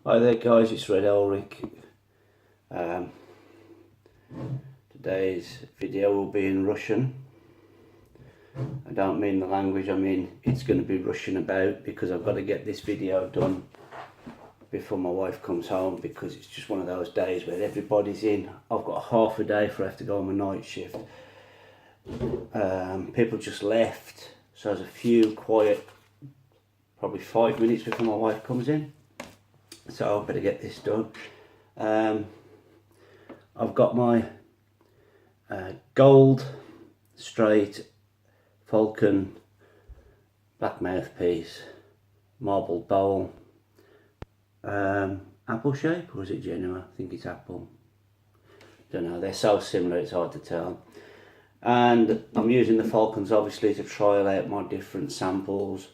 Hi there guys, it's Red Ulrich. Today's video will be in Russian. I don't mean the language, I mean it's going to be Russian about, because I've got to get this video done before my wife comes home, because it's just one of those days where everybody's in. I've got half a day for I have to go on my night shift. People just left, so there's a few quiet, probably 5 minutes before my wife comes in. So I better get this done. I've got my gold straight falcon black mouthpiece, marble bowl, apple shape, or is it genuine? I think it's apple. Don't know, they're so similar it's hard to tell. And I'm using the falcons obviously to trial out my different samples.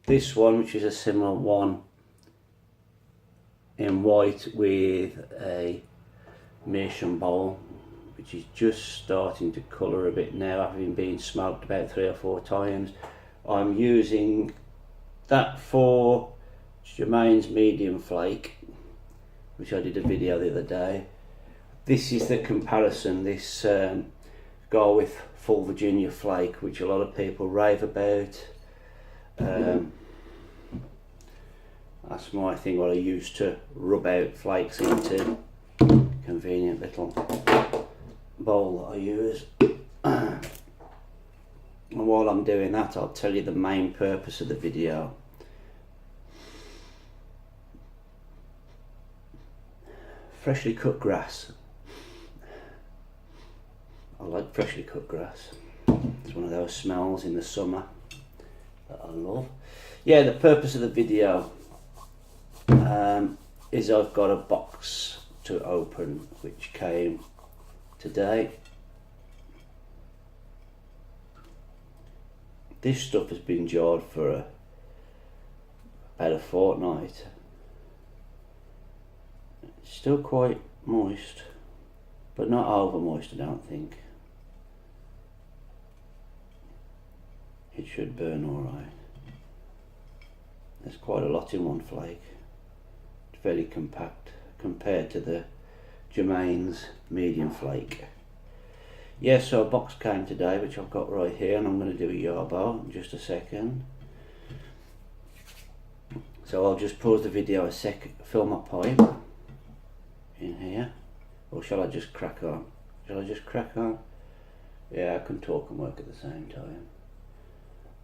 This one, which is a similar one, in white with a meerschaum bowl, which is just starting to colour a bit now, having been smoked about 3 or 4 times. I'm using that for Jermaine's medium flake, which I did a video the other day. This is the comparison, this go with full Virginia Flake, which a lot of people rave about. That's my thing, what I used to rub out flakes into. Convenient little bowl that I use. And while I'm doing that, I'll tell you the main purpose of the video. Freshly cut grass. I like freshly cut grass. It's one of those smells in the summer that I love. Yeah, the purpose of the video is I've got a box to open which came today. This stuff has been jarred for about a fortnight. It's still quite moist, but not over moist, I don't think. It should burn alright. There's quite a lot in one flake. It's very compact compared to the Jermaine's medium flake. Yeah, so a box came today, which I've got right here, and I'm going to do a YABO in just a second. So I'll just pause the video a sec, fill my pipe in here. Or shall I just crack on? Shall I just crack on? Yeah, I can talk and work at the same time.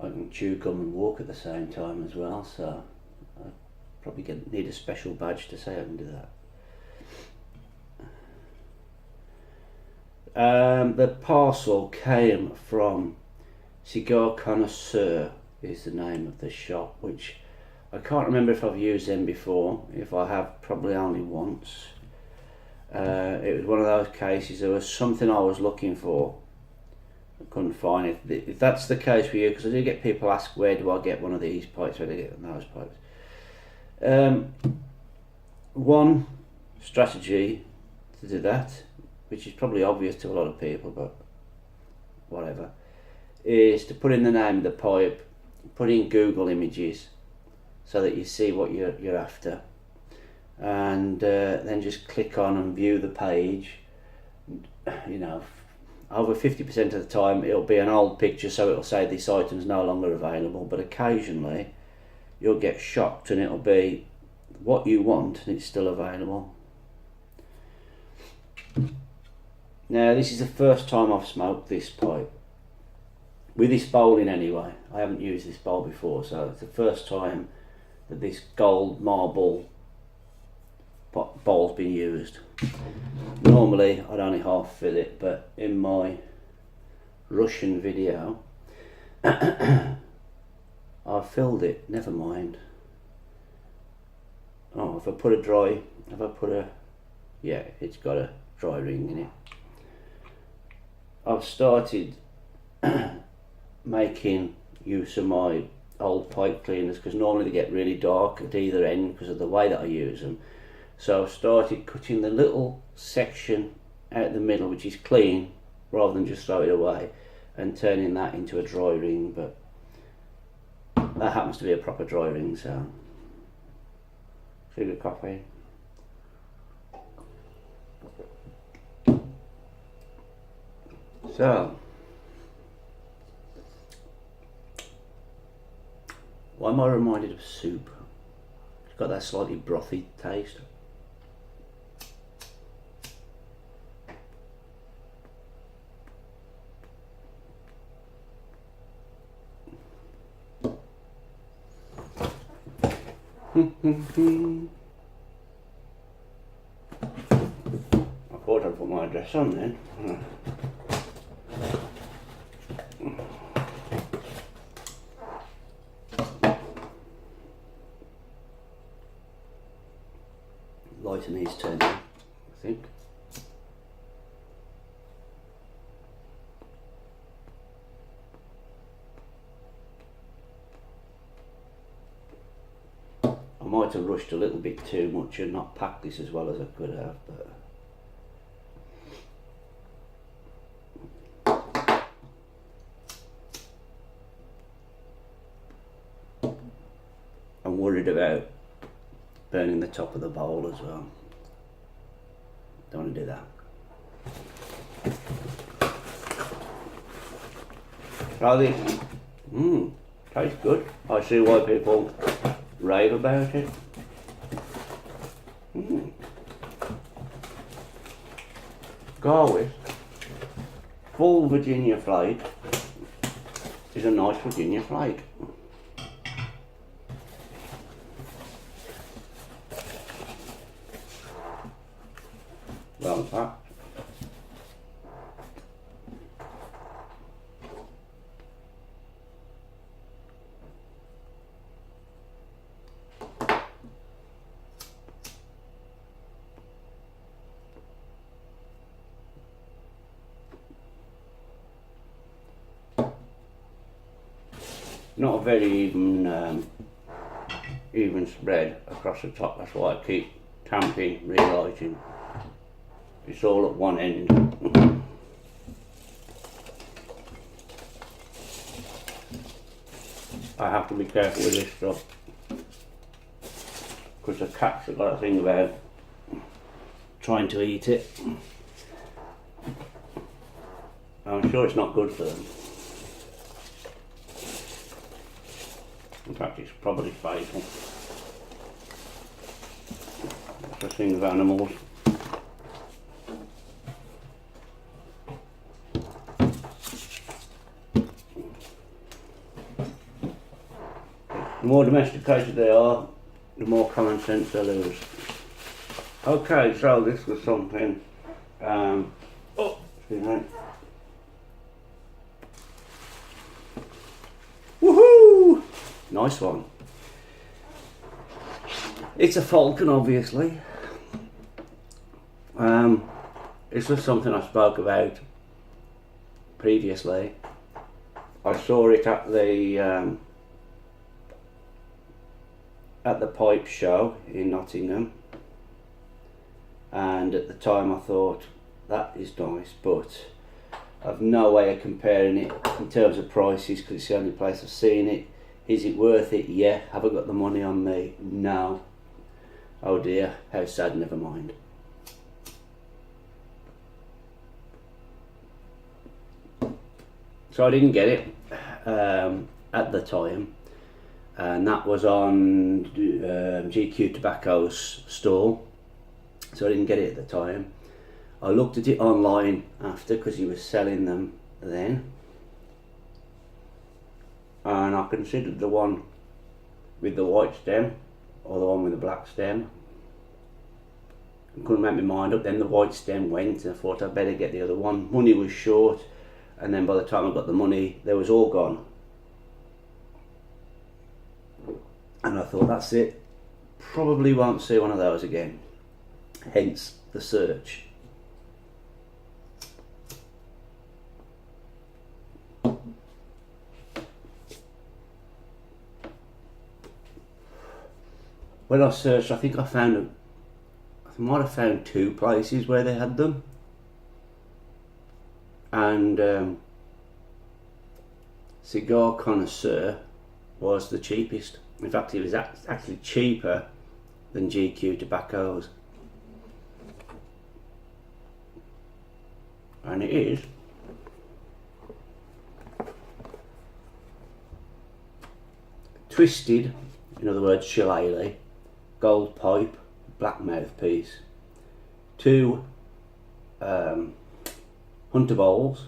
I can chew gum and walk at the same time as well, so I probably need a special badge to say I can do that. The parcel came from Cigar Connoisseur, is the name of the shop, which I can't remember if I've used them before. If I have, probably only once. It was one of those cases, there was something I was looking for, I couldn't find it. If that's the case for you, because I do get people ask, where do I get one of these pipes, where do I get those pipes? One strategy to do that, which is probably obvious to a lot of people, but whatever, is to put in the name of the pipe, put in Google images so that you see what you're after, and then just click on and view the page. You know, over 50% of the time it'll be an old picture, so it'll say this item's no longer available, but occasionally you'll get shocked and it'll be what you want and it's still available. Now this is the first time I've smoked this pipe, with this bowl in anyway. I haven't used this bowl before, so it's the first time that this gold marble bowl's been used. Normally I'd only half fill it, but in my Russian video I filled it, never mind. Oh, if I put a yeah, it's got a dry ring in it. I've started making use of my old pipe cleaners, because normally they get really dark at either end because of the way that I use them. So I've started cutting the little section out the middle, which is clean, rather than just throw it away, and turning that into a dry ring. But that happens to be a proper dry ring, so sugar coffee. So, why am I reminded of soup? It's got that slightly brothy taste. I thought I'd put my address on then. Lighter needs turning, I think. I might have rushed a little bit too much and not packed this as well as I could have, but I'm worried about burning the top of the bowl as well. Don't want to do that. Try this. Tastes good. I see why people rave about it. Go with full Virginia Flake is a nice Virginia Flake. Well packed. Not a very even spread across the top. That's why I keep tamping, relighting. It's all at one end. I have to be careful with this stuff because the cats have got a thing about trying to eat it. I'm sure it's not good for them. In fact, it's probably fatal. That's the thing with animals. The more domesticated they are, the more common sense they lose. Okay, so this was something. Excuse me. Woohoo! Nice one. It's a falcon, obviously. It's just something I spoke about previously. I saw it at the pipe show in Nottingham, and at the time I thought that is nice, but I've no way of comparing it in terms of prices because it's the only place I've seen it. Is it worth it? Yeah. Have I got the money on me? No. Oh dear, how sad, never mind. So I didn't get it at the time, and that was on GQ Tobacco's stall, so I didn't get it at the time. I looked at it online after because he was selling them then, and I considered the one with the white stem or the one with the black stem. I couldn't make my mind up. Then the white stem went and I thought I'd better get the other one. Money was short, and then by the time I got the money they was all gone, and I thought that's it, probably won't see one of those again, hence the search. When I searched, I think I might have found two places where they had them, and Cigar Connoisseur was the cheapest. In fact, it was actually cheaper than GQ tobaccos. And it is twisted, in other words shillelagh, gold pipe, black mouthpiece, 2 hunter bowls.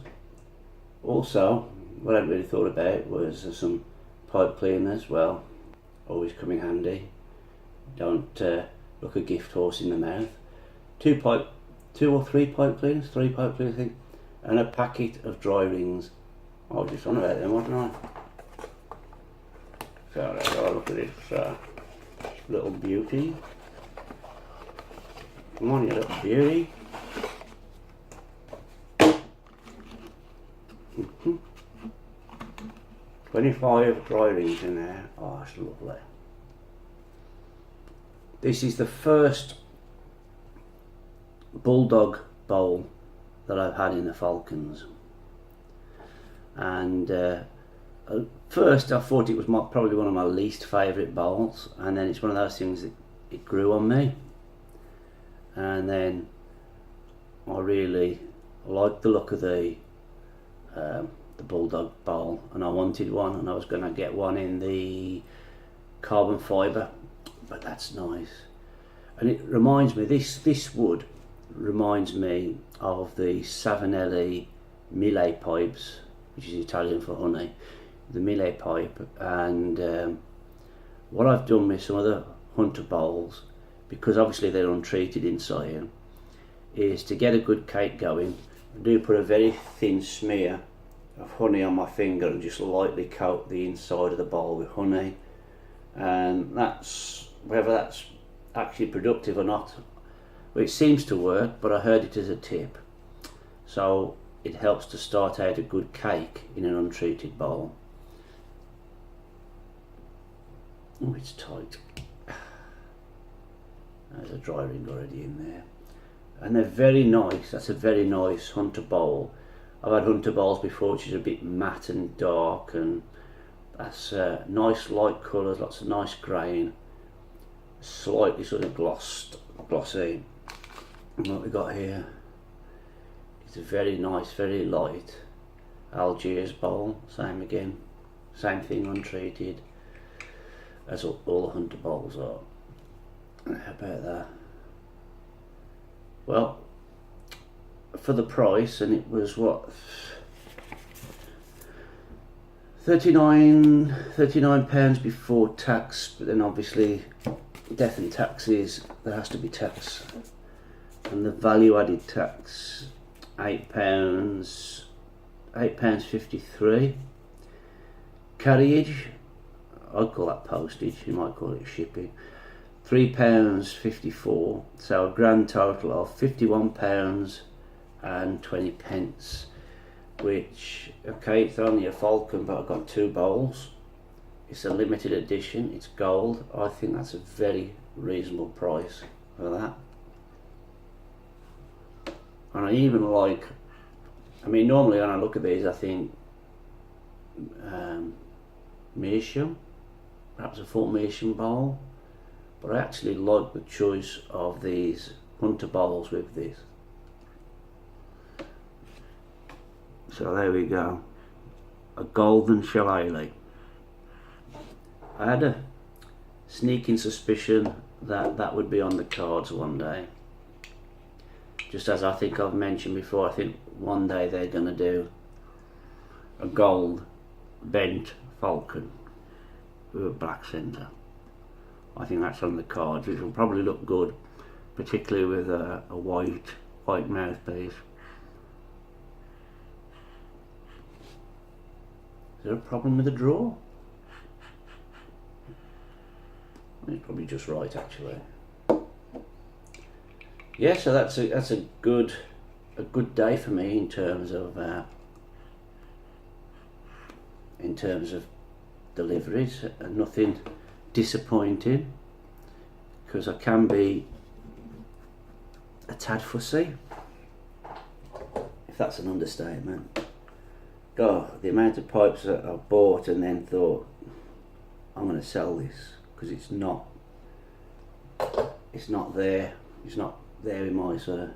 Also, what I hadn't really thought about was some pipe cleaners. Well, always come in handy. Don't look a gift horse in the mouth. 2 or 3 pipe cleaners, 3 pipe cleaners I think, and a packet of dry rings. I was just on about them, wasn't I? So let's have a look at this little beauty. Come on, you little beauty. 25 dry rings in there. Oh, that's lovely. This is the first bulldog bowl that I've had in the Falcons, and at first I thought it was probably one of my least favourite bowls, and then it's one of those things that it grew on me, and then I really liked the look of the bulldog bowl, and I wanted one, and I was going to get one in the carbon fibre, but that's nice. And it reminds me, this wood reminds me of the Savinelli Mille pipes, which is Italian for honey, the Mille pipe. And what I've done with some of the hunter bowls, because obviously they're untreated inside, is to get a good cake going, I do put a very thin smear of honey on my finger and just lightly coat the inside of the bowl with honey. And that's, whether that's actually productive or not, well, it seems to work, but I heard it as a tip. So it helps to start out a good cake in an untreated bowl. Oh, it's tight. There's a dry ring already in there. And they're very nice. That's a very nice hunter bowl. I've had hunter bowls before, which is a bit matte and dark, and that's nice light colours, lots of nice grain, slightly sort of glossy. And what we got here is a very nice, very light Algiers bowl. Same again, same thing, untreated, as all the hunter bowls are. How about that? Well, for the price, and it was what, 39 pounds before tax, but then obviously death and taxes, there has to be tax, and the value added tax, £8.53. Carriage, I'd call that postage, you might call it shipping, £3.54, so a grand total of £51 and 20 pence, which, okay, it's only a falcon, but I've got 2 bowls. It's a limited edition, it's gold. I think that's a very reasonable price for that. And I even like, I mean, normally when I look at these I think meerschaum, perhaps a full meerschaum bowl, but I actually like the choice of these hunter bowls with this. So there we go, a golden shillelagh. I had a sneaking suspicion that that would be on the cards one day. Just as I think I've mentioned before, I think one day they're going to do a gold bent falcon with a black centre. I think that's on the cards, which will probably look good, particularly with a white mouthpiece. Is there a problem with the draw? It's probably just right, actually. Yeah, so that's a good day for me in terms of deliveries. Nothing disappointing, because I can be a tad fussy, if that's an understatement. God, the amount of pipes that I've bought and then thought, I'm going to sell this because it's not it's not there. It's not there in my sort of,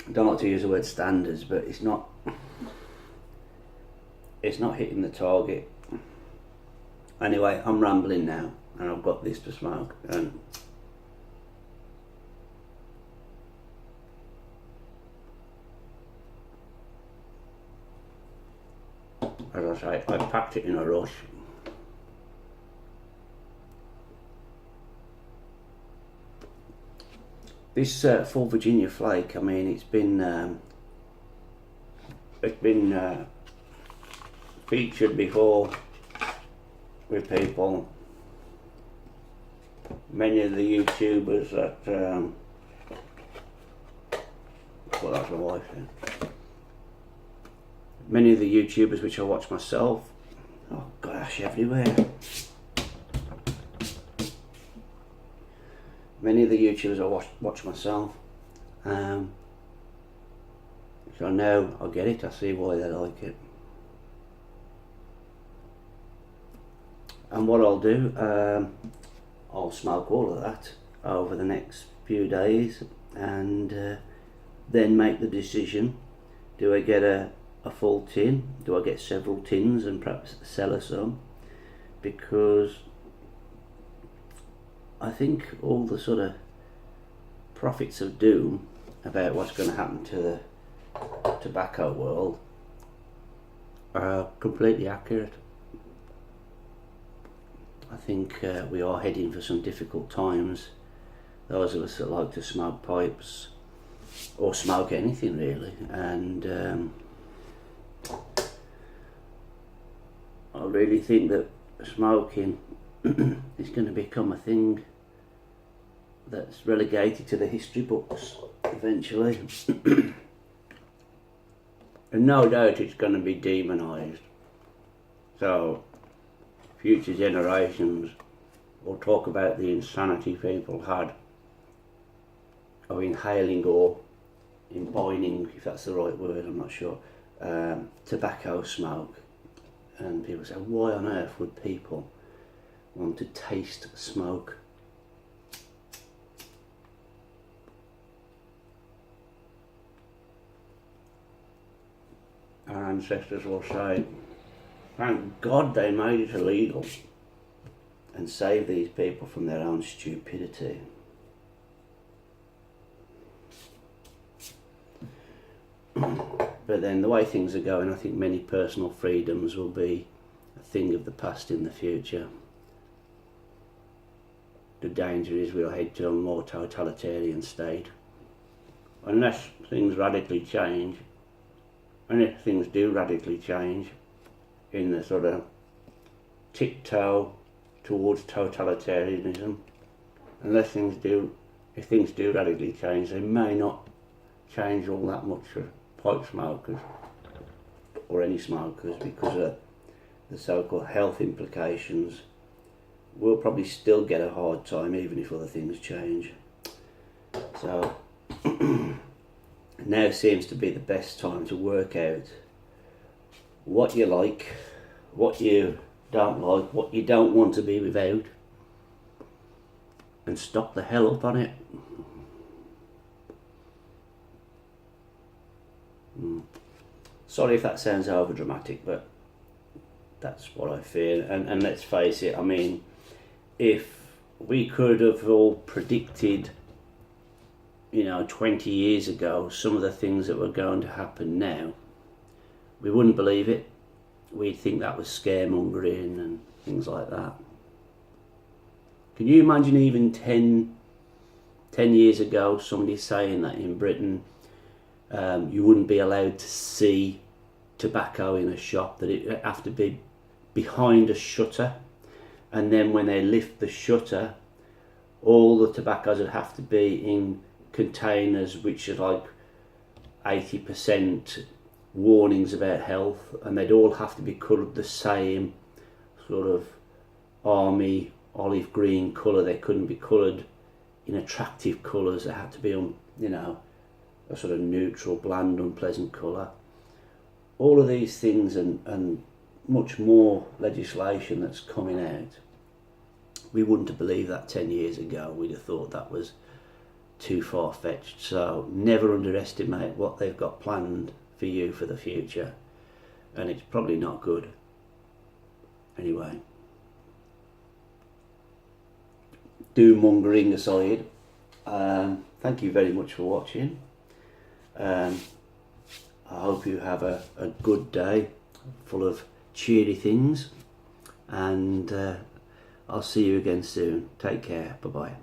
I don't like to use the word standards, but it's not hitting the target. Anyway, I'm rambling now, and I've got this to smoke, and as I say, I packed it in a rush. This full Virginia Flake, I mean, it's been featured before with people. Many of the YouTubers that, well, that's my wife then. Many of the YouTubers which I watch myself, oh gosh, everywhere. Many of the YouTubers I watch myself, so I know, I get it, I see why they like it. And what I'll do, I'll smoke all of that over the next few days, and then make the decision. Do I get a full tin? Do I get several tins and perhaps sell some? Because I think all the sort of prophets of doom about what's going to happen to the tobacco world are completely accurate. I think we are heading for some difficult times. Those of us that like to smoke pipes, or smoke anything really, and I really think that smoking is going to become a thing that's relegated to the history books eventually. And no doubt it's going to be demonised. So future generations will talk about the insanity people had of inhaling or imbibing, if that's the right word, I'm not sure, tobacco smoke. And people say, why on earth would people want to taste smoke? Our ancestors will say, thank God they made it illegal and saved these people from their own stupidity. But then the way things are going, I think many personal freedoms will be a thing of the past in the future. The danger is we'll head to a more totalitarian state. Unless things radically change, and if things do radically change in the sort of tiptoe towards totalitarianism, if things do radically change, they may not change all that much for pipe smokers or any smokers, because of the so-called health implications. We'll probably still get a hard time even if other things change. So now seems to be the best time to work out what you like, what you don't like, what you don't want to be without, and stock the hell up on it. Sorry if that sounds over dramatic, but that's what I feel. And let's face it, I mean, if we could have all predicted, 20 years ago, some of the things that were going to happen now, we wouldn't believe it. We'd think that was scaremongering and things like that. Can you imagine even 10 years ago somebody saying that in Britain you wouldn't be allowed to see tobacco in a shop, that it would have to be behind a shutter, and then when they lift the shutter, all the tobaccos would have to be in containers which are like 80% warnings about health, and they'd all have to be coloured the same sort of army olive green colour. They couldn't be coloured in attractive colours. They had to be a sort of neutral, bland, unpleasant colour. All of these things and much more legislation that's coming out we wouldn't have believed that 10 years ago. We'd have thought that was too far-fetched. So never underestimate what they've got planned for you for the future, and it's probably not good. Anyway, doom-mongering aside, thank you very much for watching. I hope you have a good day full of cheery things, and I'll see you again soon. Take care. Bye bye.